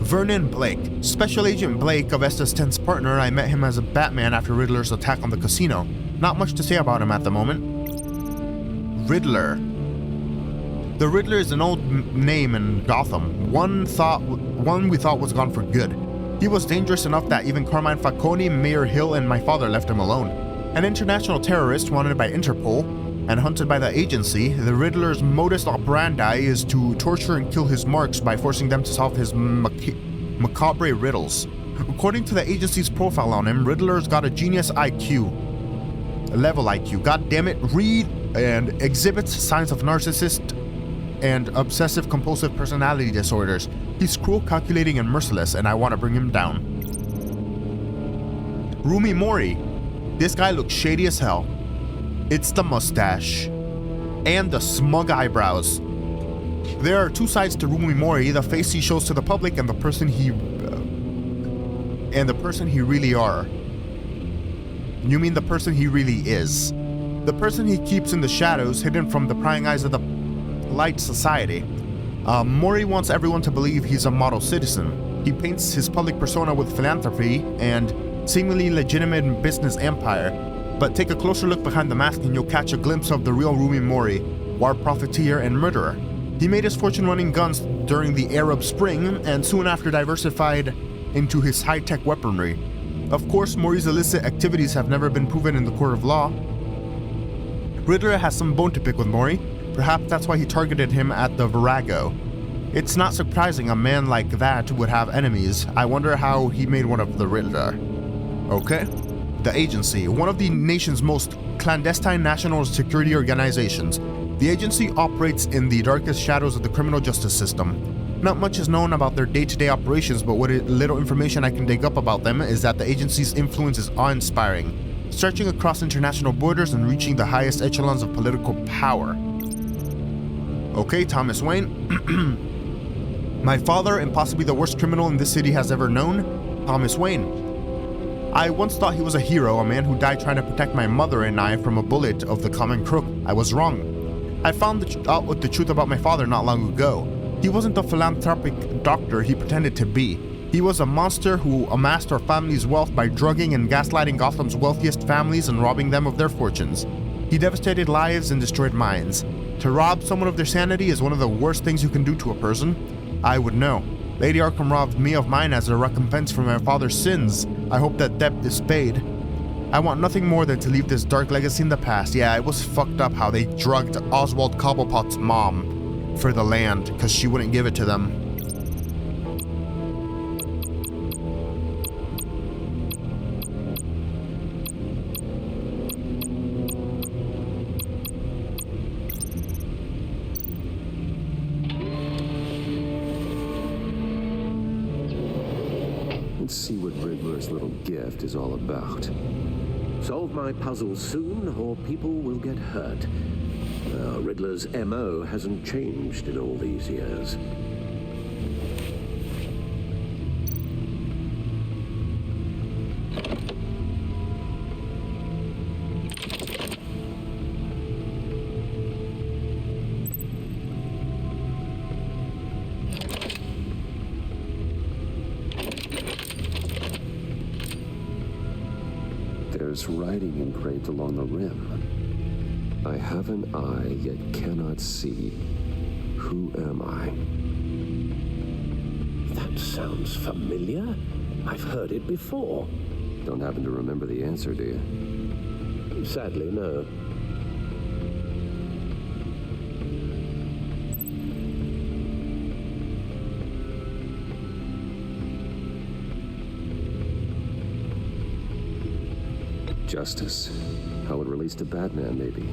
Vernon Blake. Special Agent Blake, Avesta's tense partner. I met him as a Batman after Riddler's attack on the casino. Not much to say about him at the moment. Riddler. The Riddler is an old name in Gotham, one we thought was gone for good. He was dangerous enough that even Carmine Falcone, Mayor Hill, and my father left him alone. An international terrorist wanted by Interpol and hunted by the agency, the Riddler's modus operandi is to torture and kill his marks by forcing them to solve his macabre riddles. According to the agency's profile on him, Riddler's got a genius IQ. Level IQ, god damn it, read, and exhibits signs of narcissist and obsessive-compulsive personality disorders. He's cruel, calculating, and merciless, and I want to bring him down. Rumi Mori. This guy looks shady as hell. It's the mustache. And the smug eyebrows. There are two sides to Rumi Mori, the face he shows to the public and the person he really are. You mean the person he really is. The person he keeps in the shadows, hidden from the prying eyes of the polite society. Mori wants everyone to believe he's a model citizen. He paints his public persona with philanthropy and seemingly legitimate business empire. But take a closer look behind the mask and you'll catch a glimpse of the real Rumi Mori, war profiteer and murderer. He made his fortune running guns during the Arab Spring and soon after diversified into his high-tech weaponry. Of course, Mori's illicit activities have never been proven in the court of law. Riddler has some bone to pick with Mori. Perhaps that's why he targeted him at the Virago. It's not surprising a man like that would have enemies. I wonder how he made one of the Riddler. Okay. The agency, one of the nation's most clandestine national security organizations. The agency operates in the darkest shadows of the criminal justice system. Not much is known about their day-to-day operations, but what little information I can dig up about them is that the agency's influence is awe-inspiring, stretching across international borders and reaching the highest echelons of political power. Okay, Thomas Wayne. My father, and possibly the worst criminal in this city has ever known, Thomas Wayne. I once thought he was a hero, a man who died trying to protect my mother and I from a bullet of the common crook. I was wrong. I found out the truth about my father not long ago. He wasn't the philanthropic doctor he pretended to be. He was a monster who amassed our family's wealth by drugging and gaslighting Gotham's wealthiest families and robbing them of their fortunes. He devastated lives and destroyed minds. To rob someone of their sanity is one of the worst things you can do to a person. I would know. Lady Arkham robbed me of mine as a recompense for my father's sins. I hope that debt is paid. I want nothing more than to leave this dark legacy in the past. Yeah, it was fucked up how they drugged Oswald Cobblepot's mom for the land because she wouldn't give it to them. Let's see what Riddler's little gift is all about. Solve my puzzle soon, or people will get hurt. Riddler's MO hasn't changed in all these years. There's writing engraved along the rim. I have an eye, yet cannot see. Who am I? That sounds familiar. I've heard it before. Don't happen to remember the answer, do you? Sadly, no. Justice. How it relates to Batman, maybe.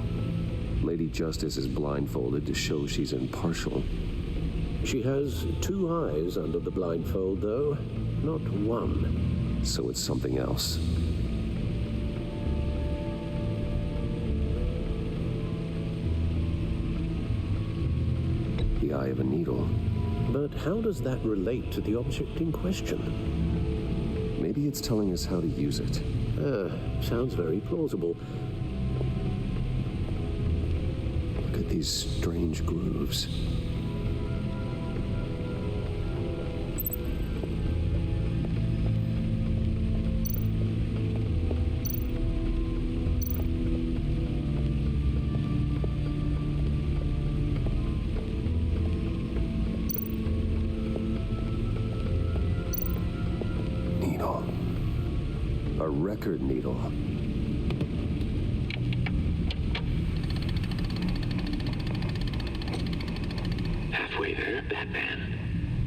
Lady Justice is blindfolded to show she's impartial. She has two eyes under the blindfold, though, not one. So it's something else. The eye of a needle. But how does that relate to the object in question? Maybe it's telling us how to use it. Sounds very plausible. Look at these strange grooves. Needle. A record needle. Halfway there, Batman.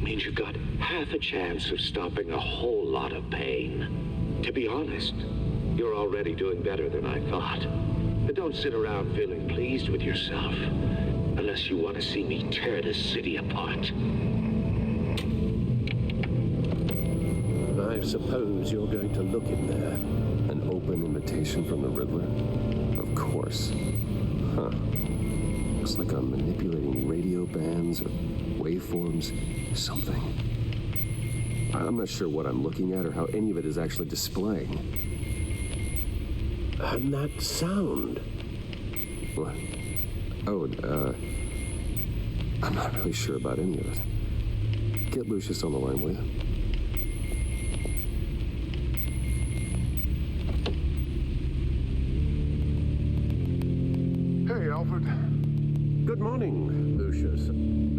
Means you've got half a chance of stopping a whole lot of pain. To be honest, you're already doing better than I thought. But don't sit around feeling pleased with yourself, unless you want to see me tear this city apart. I suppose you're going to look in there. An open invitation from the Riddler? Of course. Huh. Looks like I'm manipulating radio bands or waveforms, something. I'm not sure what I'm looking at or how any of it is actually displaying. And that sound. What? Oh, I'm not really sure about any of it. Get Lucius on the line, will you? Hey, Alfred. Good morning, Lucius.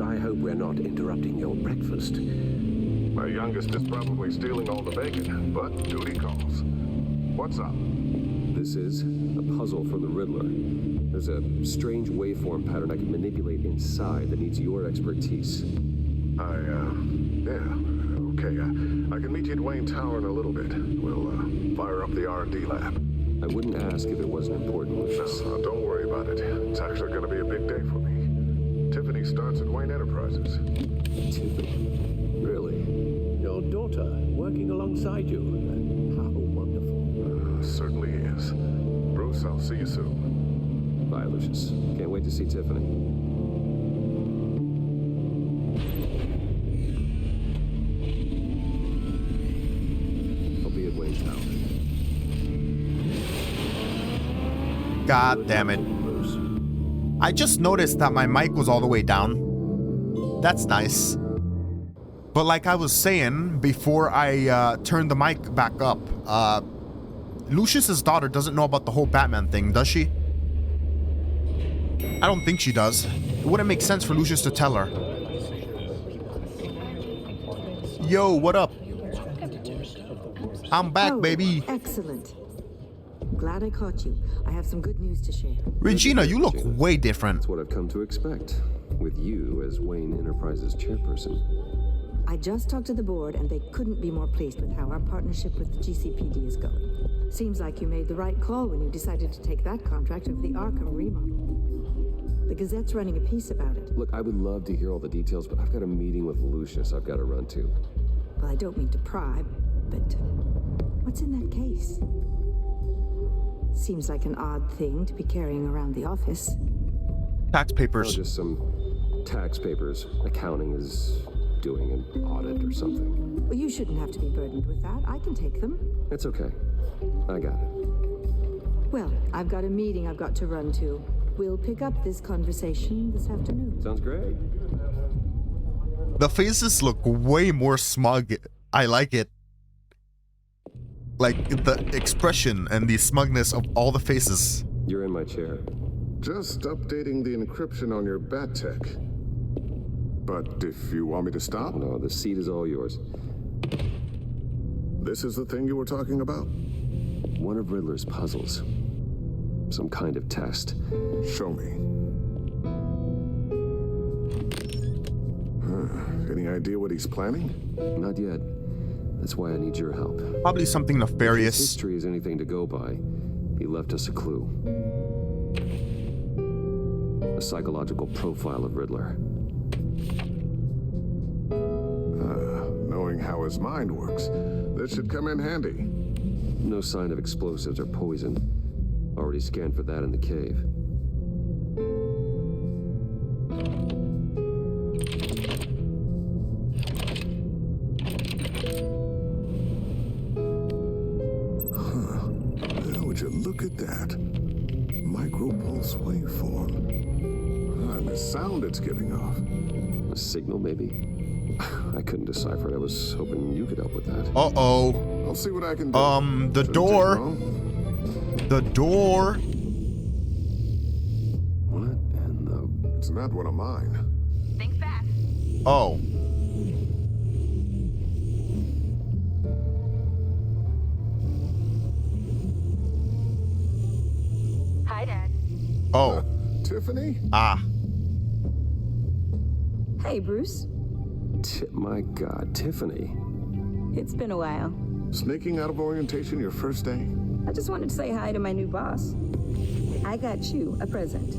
I hope we're not interrupting your breakfast. My youngest is probably stealing all the bacon, but duty calls. What's up? This is a puzzle from the Riddler. There's a strange waveform pattern I can manipulate inside that needs your expertise. Okay. I can meet you at Wayne Tower in a little bit. We'll fire up the R&D lab. I wouldn't ask if it wasn't important, Lucius. No, don't worry about it. It's actually going to be a big day for me. Tiffany starts at Wayne Enterprises. Tiffany? Really? Your daughter working alongside you? How wonderful. Certainly is. Bruce, I'll see you soon. Bye, Lucius. Can't wait to see Tiffany. I'll be at Wayne's house. God damn it. I just noticed that my mic was all the way down. That's nice. But like I was saying before I turned the mic back up, Lucius's daughter doesn't know about the whole Batman thing, does she? I don't think she does. It wouldn't make sense for Lucius to tell her. Yo, what up? I'm back, baby. Excellent. Glad I caught you. I have some good news to share. Regina, you look way different. That's what I've come to expect, with you as Wayne Enterprises chairperson. I just talked to the board, and they couldn't be more pleased with how our partnership with the GCPD is going. Seems like you made the right call when you decided to take that contract over the Arkham remodel. The Gazette's running a piece about it. Look, I would love to hear all the details, but I've got a meeting with Lucius I've got to run to. Well, I don't mean to pry, but what's in that case? Seems like an odd thing to be carrying around the office. Tax papers. Oh, just some tax papers. Accounting is doing an audit or something. Well, you shouldn't have to be burdened with that. I can take them. It's okay. I got it. Well, I've got a meeting I've got to run to. We'll pick up this conversation this afternoon. Sounds great. The faces look way more smug. I like it. Like the expression and the smugness of all the faces. You're in my chair. Just updating the encryption on your bat tech. But if you want me to stop? No, the seat is all yours. This is the thing you were talking about? One of Riddler's puzzles. Some kind of test. Show me. Any idea what he's planning? Not yet. That's why I need your help. Probably something nefarious. If history is anything to go by, he left us a clue. A psychological profile of Riddler. Knowing how his mind works, this should come in handy. No sign of explosives or poison. Already scanned for that in the cave. Look at that. Micropulse waveform. And the sound it's giving off. A signal, maybe? I couldn't decipher it. I was hoping you could help with that. Uh-oh. I'll see what I can do. The door. The door. What in the... It's not one of mine. Think fast. Oh. Hi, Dad. Oh. Tiffany? Ah. Hey, Bruce. My God, Tiffany. It's been a while. Sneaking out of orientation your first day? I just wanted to say hi to my new boss. I got you a present.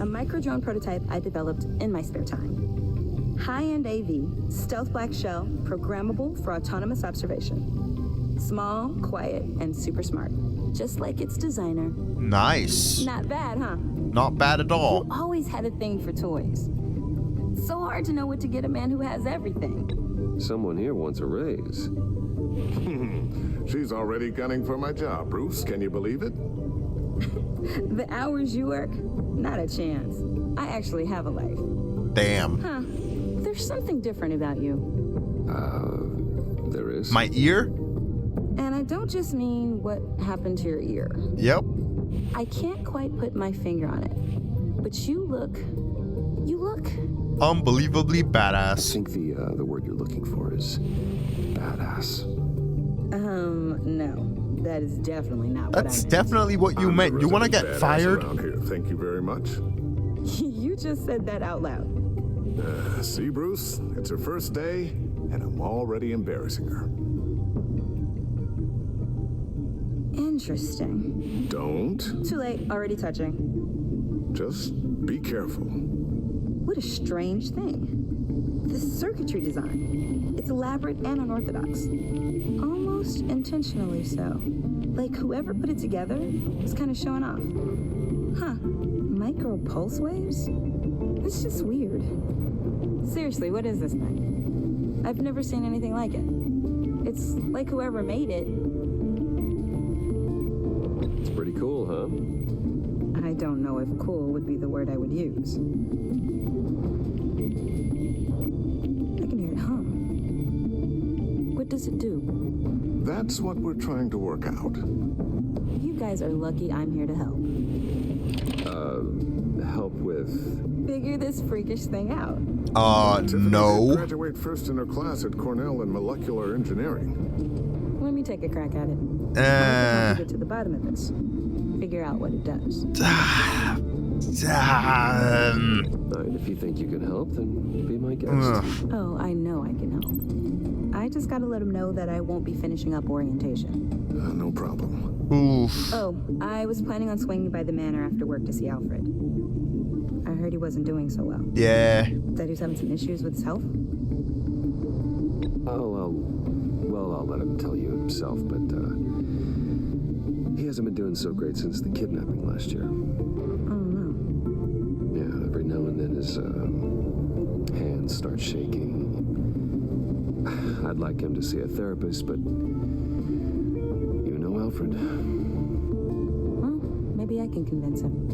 A micro-drone prototype I developed in my spare time. High-end AV, stealth black shell, programmable for autonomous observation. Small, quiet, and super smart. Just like its designer. Nice. Not bad, huh? Not bad at all. You always had a thing for toys. So hard to know what to get a man who has everything. Someone here wants a raise. She's already gunning for my job, Bruce. Can you believe it? The hours you work? Not a chance. I actually have a life. Damn. Huh. There's something different about you. There is? My ear? And I don't just mean what happened to your ear. Yep. I can't quite put my finger on it. But you look unbelievably badass. I think the word you're looking for is badass. No. That is definitely not what I meant. That's definitely what you meant. You want to get fired? Around here. Thank you very much. You just said that out loud. See, Bruce? It's her first day, and I'm already embarrassing her. Interesting. Don't. Too late. Already touching. Just be careful. What a strange thing. The circuitry design. It's elaborate and unorthodox. Almost intentionally so. Like whoever put it together was kind of showing off. Huh. Micro pulse waves? It's just weird. Seriously, what is this thing? I've never seen anything like it. It's like whoever made it. It's pretty cool, huh? I don't know if cool would be the word I would use. I can hear it hum. What does it do? That's what we're trying to work out. You guys are lucky I'm here to help. Help with... Figure this freakish thing out. No. Graduate first in her class at Cornell in molecular engineering. Let me take a crack at it. I can help you get to the bottom of this. Figure out what it does. If you think you can help, then be my guest. Oh, I know I can help. I just gotta let him know that I won't be finishing up orientation. No problem. Oof. Oh, I was planning on swinging by the manor after work to see Alfred. I heard he wasn't doing so well. Yeah. That he was having some issues with his health? I'll let him tell you himself, but he hasn't been doing so great since the kidnapping last year. Oh, no. Yeah, every now and then his hands start shaking. I'd like him to see a therapist, but you know Alfred. Well, maybe I can convince him.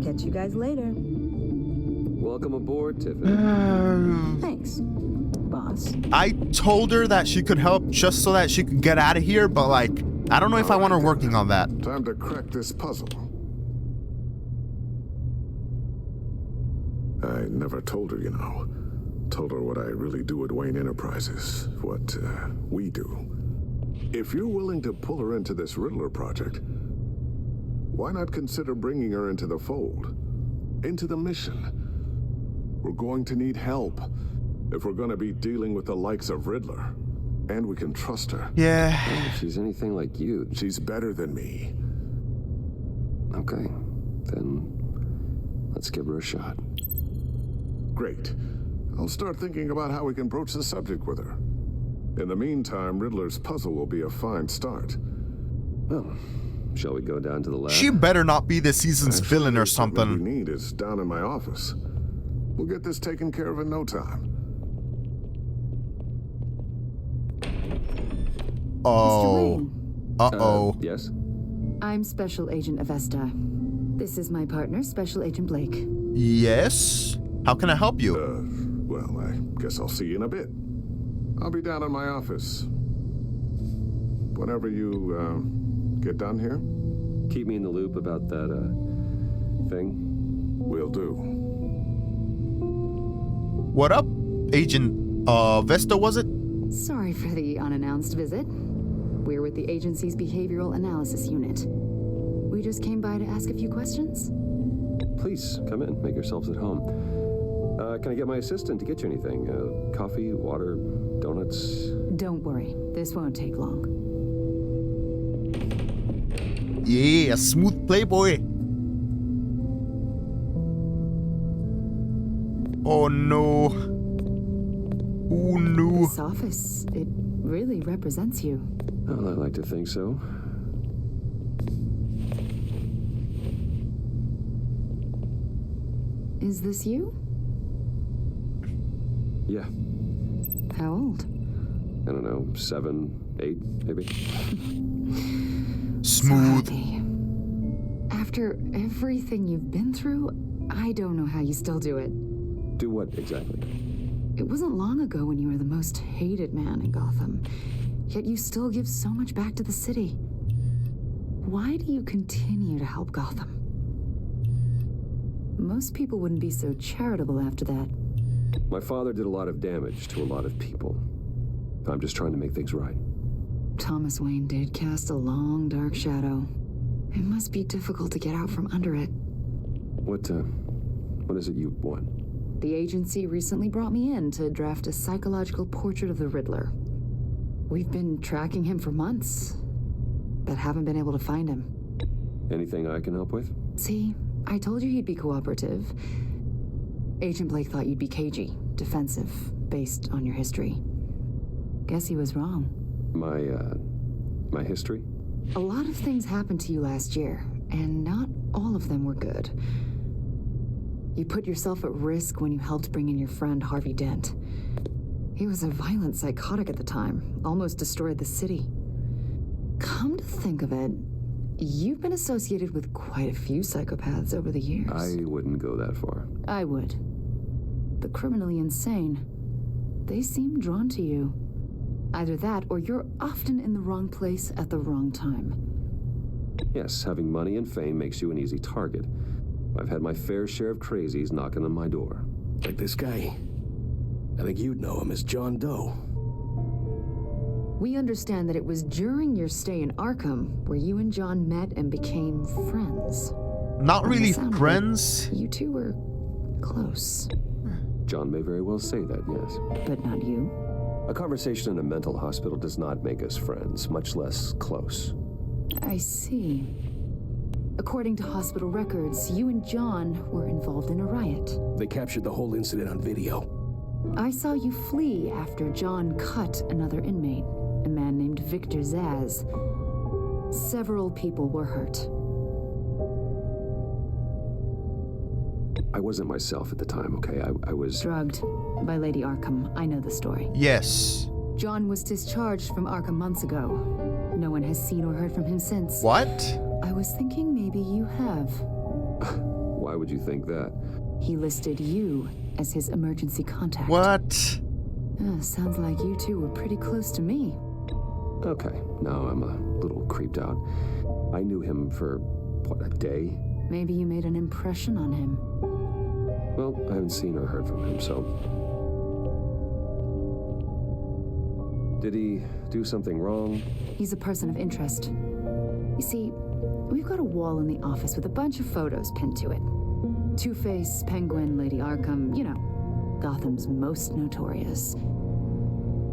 Catch you guys later. Welcome aboard, Tiffany. Thanks, boss. I told her that she could help just so that she could get out of here, but like, I don't know if I want her working on that. Time to crack this puzzle. I never told her, you know. Told her what I really do at Wayne Enterprises. What we do. If you're willing to pull her into this Riddler project, why not consider bringing her into the fold? Into the mission? We're going to need help if we're going to be dealing with the likes of Riddler. And we can trust her. Yeah. Well, if she's anything like you. She's better than me. Okay, then let's give her a shot. Great. I'll start thinking about how we can broach the subject with her. In the meantime, Riddler's puzzle will be a fine start. Well, shall we go down to the lab? She better not be the season's villain or something. What we need is down in my office. We'll get this taken care of in no time. Oh. Uh-oh. Yes? I'm Special Agent Avesta. This is my partner, Special Agent Blake. Yes? How can I help you? Well, I guess I'll see you in a bit. I'll be down in my office. Whenever you, get done here? Keep me in the loop about that, thing. Will do. What up, Agent, Vesta, was it? Sorry for the unannounced visit. We're with the agency's Behavioral Analysis Unit. We just came by to ask a few questions. Please, come in. Make yourselves at home. Can I get my assistant to get you anything? Coffee, water, donuts? Don't worry. This won't take long. Yeah, smooth playboy. Oh no. Oh no. This office, it really represents you. Well, I like to think so. Is this you? Yeah. How old? I don't know, 7, 8, maybe. Smooth. Sorry. After everything you've been through, I don't know how you still do it. Do what exactly? It wasn't long ago when you were the most hated man in Gotham, yet you still give so much back to the city. Why do you continue to help Gotham? Most people wouldn't be so charitable after that. My father did a lot of damage to a lot of people. I'm just trying to make things right. Thomas Wayne did cast a long, dark shadow. It must be difficult to get out from under it. What is it you want? The agency recently brought me in to draft a psychological portrait of the Riddler. We've been tracking him for months. but haven't been able to find him. Anything I can help with? See, I told you he'd be cooperative. Agent Blake thought you'd be cagey, defensive, based on your history. Guess he was wrong. My history? A lot of things happened to you last year, and not all of them were good. You put yourself at risk when you helped bring in your friend Harvey Dent. He was a violent psychotic at the time, almost destroyed the city. Come to think of it, you've been associated with quite a few psychopaths over the years. I wouldn't go that far. I would. The criminally insane. They seem drawn to you. Either that, or you're often in the wrong place at the wrong time. Yes, having money and fame makes you an easy target. I've had my fair share of crazies knocking on my door. Like this guy. I think you'd know him as John Doe. We understand that it was during your stay in Arkham where you and John met and became friends. Not really friends. You two were close. John may very well say that, yes. But not you. A conversation in a mental hospital does not make us friends, much less close. I see. According to hospital records, you and John were involved in a riot. They captured the whole incident on video. I saw you flee after John cut another inmate, a man named Victor Zaz. Several people were hurt. I wasn't myself at the time, okay? I was... drugged by Lady Arkham. I know the story. Yes. John was discharged from Arkham months ago. No one has seen or heard from him since. What? I was thinking maybe you have. Why would you think that? He listed you as his emergency contact. What? Sounds like you two were pretty close to me. Okay, now I'm a little creeped out. I knew him for, what, a day? Maybe you made an impression on him. Well, I haven't seen or heard from him, so... Did he do something wrong? He's a person of interest. You see, we've got a wall in the office with a bunch of photos pinned to it. Two-Face, Penguin, Lady Arkham, you know, Gotham's most notorious.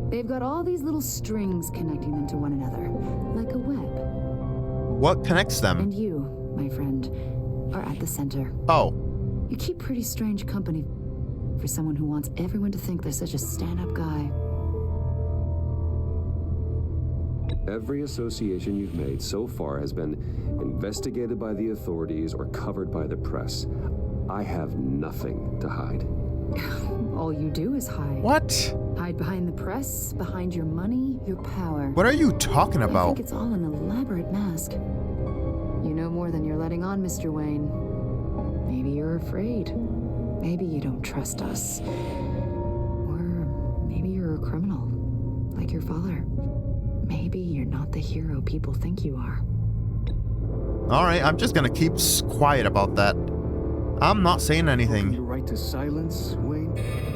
They've got all these little strings connecting them to one another, like a web. What connects them? And you, my friend, are at the center. Oh. You keep pretty strange company for someone who wants everyone to think they're such a stand-up guy. Every association you've made so far has been investigated by the authorities or covered by the press. I have nothing to hide. All you do is hide. What? Hide behind the press, behind your money, your power. What are you talking about? I think it's all an elaborate mask. You know more than you're letting on, Mr. Wayne. Maybe you're afraid. Maybe you don't trust us. Or maybe you're a criminal, like your father. Maybe you're not the hero people think you are. Alright, I'm just gonna keep quiet about that. I'm not saying anything. Your right to silence, Wayne?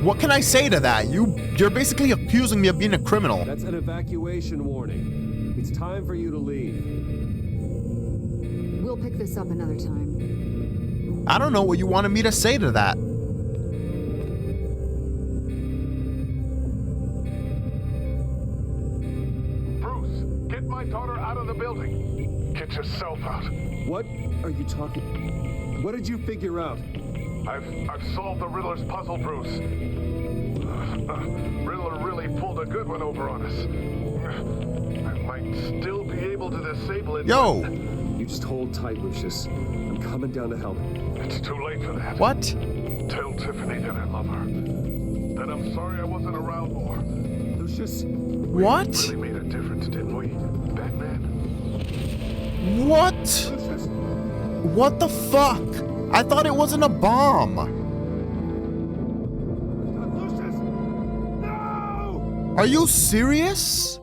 What can I say to that? You're basically accusing me of being a criminal. That's an evacuation warning. It's time for you to leave. We'll pick this up another time. I don't know what you wanted me to say to that. Bruce, get my daughter out of the building. Get yourself out. What are you talking? What did you figure out? I've solved the Riddler's puzzle, Bruce. Riddler really pulled a good one over on us. I might still be able to disable it. Yo! You just hold tight, Lucius. I'm coming down to help. It's too late for that. What? Tell Tiffany that I love her. That I'm sorry I wasn't around more. Lucius? What? We really made a difference, didn't we, Batman? What? Lucius. What the fuck? I thought it wasn't a bomb. Lucius! No! Are you serious?